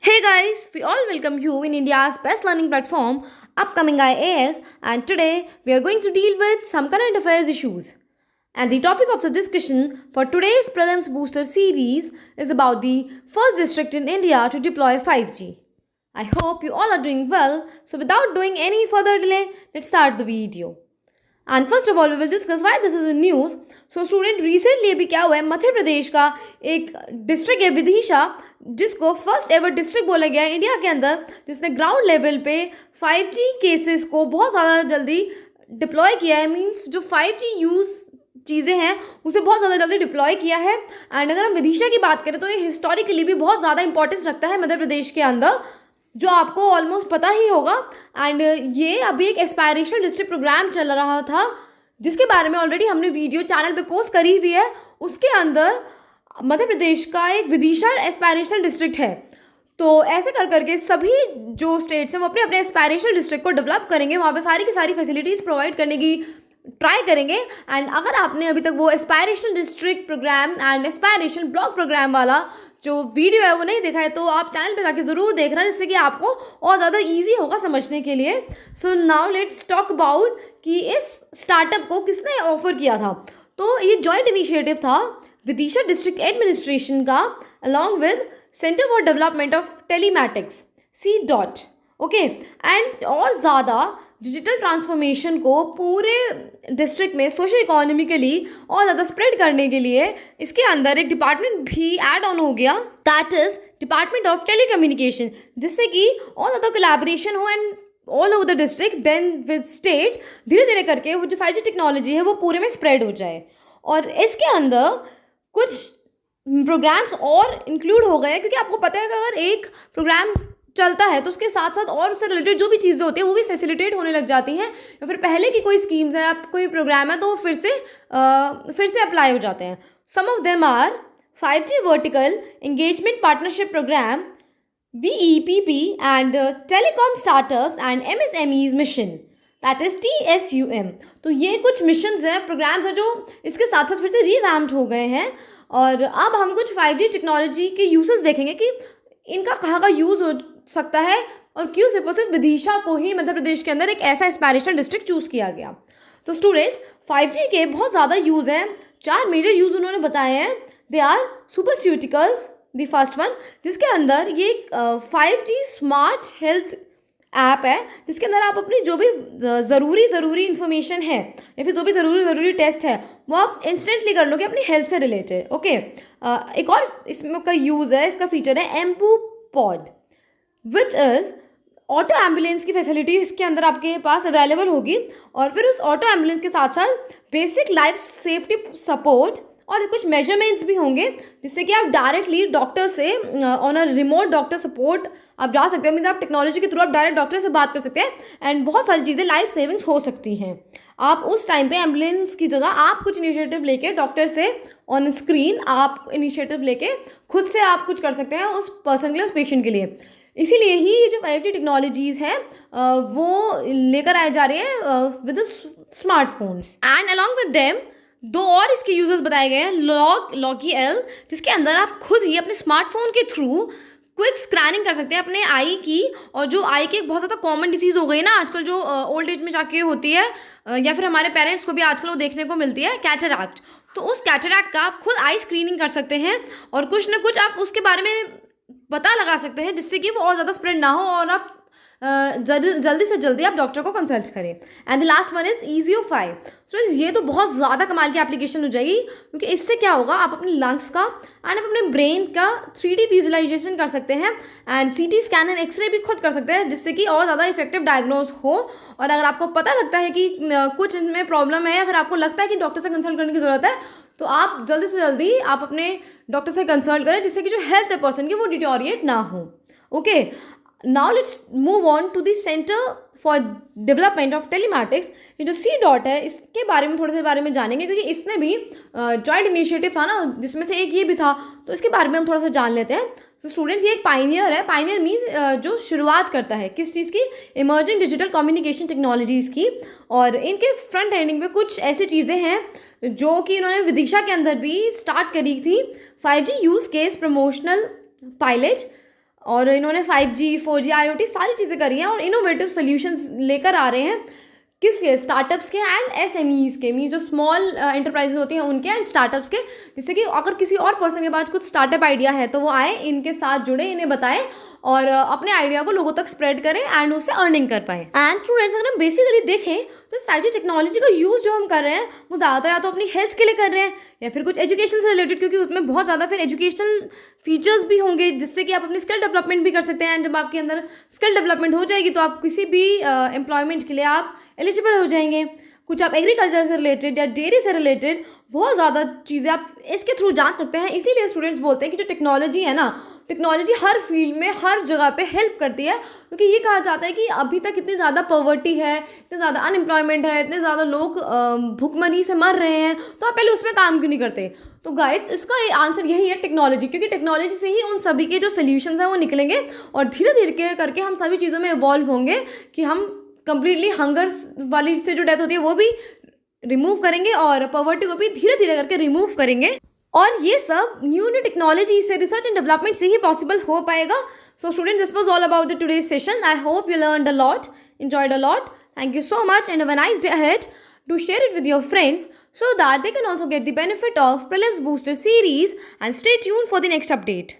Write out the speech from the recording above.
Hey guys, we all welcome you in India's best learning platform, Upcoming IAS, and today we are going to deal with some current affairs issues. And the topic of the discussion for today's Prelims Booster series is about the first district in India to deploy 5G. I hope you all are doing well, so without doing any further delay, let's start the video. And first of all we will discuss why this is in news. So student recently अभी क्या हुआ है, मध्य प्रदेश का एक district है विदिशा, जिसको first ever district बोला गया है इंडिया के अंदर, जिसने ग्राउंड लेवल पे 5G केसेस को बहुत ज़्यादा जल्दी डिप्लॉय किया है. मीन्स जो 5G यूज़ चीज़ें हैं उसे बहुत ज़्यादा जल्दी डिप्लॉय किया है. एंड अगर हम विदिशा की बात करें तो ये हिस्टोरिकली भी बहुत ज़्यादा इंपॉर्टेंस रखता है मध्य प्रदेश के अंदर, जो आपको ऑलमोस्ट पता ही होगा. एंड ये अभी एक एस्पायरेशनल डिस्ट्रिक्ट प्रोग्राम चल रहा था, जिसके बारे में ऑलरेडी हमने वीडियो चैनल पे पोस्ट करी हुई है. उसके अंदर मध्य प्रदेश का एक विदिशा एस्पायरेशनल डिस्ट्रिक्ट है. तो ऐसे कर करके सभी जो स्टेट्स हैं वो अपने अपने एस्पायरेशनल डिस्ट्रिक्ट को डेवलप करेंगे, वहाँ पे सारी की सारी फैसिलिटीज़ प्रोवाइड करने की ट्राई करेंगे. एंड अगर आपने अभी तक वो aspirational district programme and aspirational block programme वाला जो वीडियो है वो नहीं देखा है तो आप चैनल पे जाके ज़रूर देखना, जिससे कि आपको और ज़्यादा इजी होगा समझने के लिए. So now let's talk about कि इस स्टार्टअप को किसने ऑफर किया था. तो ये जॉइंट इनिशिएटिव था विदिशा डिस्ट्रिक्ट एडमिनिस्ट्रेशन का along with centre for development of telematics C. Okay. And और ज़्यादा डिजिटल ट्रांसफॉर्मेशन को पूरे डिस्ट्रिक्ट में सोशल इकोनॉमिकली और ज़्यादा स्प्रेड करने के लिए इसके अंदर एक डिपार्टमेंट भी ऐड ऑन हो गया, that is department of telecommunication, जिससे कि और ज़्यादा कोलैबोरेशन हो and all over the district then with state धीरे धीरे करके वो जो 5G टेक्नोलॉजी है वो पूरे में स्प्रेड हो जाए. और इसके अंदर कुछ प्रोग्राम्स और इंक्लूड हो गए, क्योंकि आपको पता है कि अगर एक प्रोग्राम चलता है तो उसके साथ साथ और उससे रिलेटेड जो भी चीज़ें होती हैं वो भी फैसिलिटेट होने लग जाती हैं, या फिर पहले की कोई स्कीम्स है या कोई प्रोग्राम है तो वो फिर से अप्लाई हो जाते हैं. Some of them are 5G vertical engagement partnership program VEPP and telecom startups and MSMEs mission, that is TSUM. तो ये कुछ मिशंस हैं, प्रोग्राम्स हैं जो इसके साथ साथ फिर से रिवैम्प्ड हो गए हैं. और अब हम कुछ 5G टेक्नोलॉजी के यूजेस देखेंगे कि इनका कहाँ का यूज़ हो सकता है और क्यों सिर्फ विदिशा को ही मध्य प्रदेश के अंदर एक ऐसा एस्पायरेशनल डिस्ट्रिक्ट चूज़ किया गया. तो स्टूडेंट्स 5G के बहुत ज़्यादा यूज़ हैं, 4 मेजर यूज़ उन्होंने बताए हैं. They are superceuticals the first one, जिसके अंदर ये 5G स्मार्ट हेल्थ ऐप है, जिसके अंदर आप अपनी जो भी ज़रूरी इन्फॉर्मेशन है या फिर जो भी ज़रूरी टेस्ट है वो आप इंस्टेंटली कर लोगे अपनी हेल्थ से रिलेटेड. ओके. एक और इसमें का यूज़ है, इसका फीचर है ambu pod, which is auto ambulance की फैसिलिटी इसके अंदर आपके पास अवेलेबल होगी. और फिर उस ऑटो एम्बुलेंस के साथ साथ बेसिक लाइफ सेफ्टी सपोर्ट और कुछ मेजरमेंट्स भी होंगे, जिससे कि आप डायरेक्टली डॉक्टर से on a remote doctor support आप जा सकते हो. मीन्स आप टेक्नोलॉजी के थ्रू आप डायरेक्ट डॉक्टर से बात कर सकते हैं एंड बहुत सारी चीज़ें लाइफ सेविंग्स हो सकती हैं. आप उस टाइम पे एम्बुलेंस की जगह आप कुछ इनिशिएटिव लेके डॉक्टर से ऑन स्क्रीन आप इनिशिएटिव लेके खुद से आप कुछ कर सकते हैं उस पर्सन के लिए, उस पेशेंट के लिए. इसीलिए ही ये जो 5G टेक्नोलॉजीज़ हैं वो लेकर आए जा रहे हैं with smartphones. And along with them 2 और इसके यूजर्स बताए गए हैं, लॉगी-एल, जिसके अंदर आप खुद ही अपने स्मार्टफोन के थ्रू क्विक स्कैनिंग कर सकते हैं अपने आई की. और जो आई की एक बहुत ज़्यादा कॉमन डिसीज़ हो गई ना आजकल, जो ओल्ड एज में जाके होती है या फिर हमारे पेरेंट्स को भी आजकल वो देखने को मिलती है, कैटरैक्ट. तो उस कैटरैक्ट का आप खुद आई स्क्रीनिंग कर सकते हैं और कुछ ना कुछ आप उसके बारे में पता लगा सकते हैं, जिससे कि वो और ज़्यादा स्प्रेड ना हो और आप जल्दी से जल्दी आप डॉक्टर को कंसल्ट करें. And the last one is EZO-5. सो ये तो बहुत ज़्यादा कमाल की एप्लीकेशन हो जाएगी, क्योंकि इससे क्या होगा, आप अपने लंग्स का एंड अपने ब्रेन का 3D विजुअलाइजेशन कर सकते हैं and CT scan and x-ray भी खुद कर सकते हैं, जिससे कि और ज़्यादा इफेक्टिव डायग्नोज हो. और अगर आपको पता लगता है कि कुछ इनमें प्रॉब्लम है या फिर आपको लगता है कि डॉक्टर से कंसल्ट करने की ज़रूरत है, तो आप जल्दी से जल्दी आप अपने डॉक्टर से कंसल्ट करें, जिससे कि जो हेल्थ है पर्सन की वो डिटोरिएट ना हो. Okay. Now let's move on to the Center for Development of Telematics. ये जो C. है इसके बारे में थोड़े से बारे में जानेंगे, क्योंकि इसने भी जॉइंट इनिशिएटिव था ना, जिसमें से एक ये भी था, तो इसके बारे में हम थोड़ा सा जान लेते हैं. तो स्टूडेंट्स ये एक पाइनियर है. पाइनियर मीन्स जो शुरुआत करता है किस चीज़ की, इमर्जिंग डिजिटल कम्युनिकेशन टेक्नोलॉजीज़ की. और इनके फ्रंट एंडिंग में कुछ ऐसी चीज़ें हैं जो कि इन्होंने विदिशा के अंदर भी स्टार्ट करी थी. 5G use case promotional pilot और इन्होंने 5G 4G IoT सारी चीज़ें करी हैं और इनोवेटिव सोल्यूशंस लेकर आ रहे हैं किसके, स्टार्टअप्स के एंड SMEs के, मीन जो स्मॉल एंटरप्राइजेज होती हैं उनके एंड स्टार्टअप्स के। जिससे कि अगर किसी और पर्सन के पास कुछ स्टार्टअप आइडिया है तो वो आए, इनके साथ जुड़े, इन्हें बताएं और अपने आइडिया को लोगों तक स्प्रेड करें एंड उससे अर्निंग कर पाए। एंड स्टूडेंट्स, अगर हम बेसिकली देखें तो इस 5G टेक्नोलॉजी का यूज़ जो हम कर रहे हैं वो ज़्यादातर या तो अपनी हेल्थ के लिए कर रहे हैं या फिर कुछ एजुकेशन से रिलेटेड, क्योंकि उसमें बहुत ज़्यादा फिर एजुकेशनल फीचर्स भी होंगे जिससे कि आप अपनी स्किल डेवलपमेंट भी कर सकते हैं। एंड जब आपके अंदर स्किल डेवलपमेंट हो जाएगी तो आप किसी भी एम्प्लॉयमेंट के लिए आप एलिजिबल हो जाएंगे। कुछ आप एग्रीकल्चर से रिलेटेड या डेयरी से रिलेटेड बहुत ज़्यादा चीज़ें आप इसके थ्रू जान सकते हैं। इसीलिए स्टूडेंट्स बोलते हैं कि जो टेक्नोलॉजी है ना, टेक्नोलॉजी हर फील्ड में हर जगह पे हेल्प करती है, क्योंकि ये कहा जाता है कि अभी तक इतनी ज़्यादा पॉवर्टी है, इतनी ज़्यादा अनएम्प्लॉयमेंट है, इतने ज़्यादा लोग भुखमरी से मर रहे हैं, तो आप पहले उसमें काम क्यों नहीं करते। तो गाइस, इसका आंसर यही है, टेक्नोलॉजी, क्योंकि टेक्नोलॉजी से ही उन सभी के जो सोल्यूशंस हैं वो निकलेंगे और धीरे धीरे करके हम सभी चीज़ों में इवॉल्व होंगे कि हम कंप्लीटली हंगर वाली से जो डेथ होती है वो भी रिमूव करेंगे और पॉवर्टी को भी धीरे धीरे करके रिमूव करेंगे। और ये सब न्यू टेक्नोलॉजी से, रिसर्च एंड डेवलपमेंट से ही पॉसिबल हो पाएगा। So student, this was all about the today's session. I hope you learned a lot, enjoyed a lot. Thank you so much and have a nice day ahead. Do share it with your friends so that they can also get the benefit of Prelims Booster series, and stay tuned for the next update.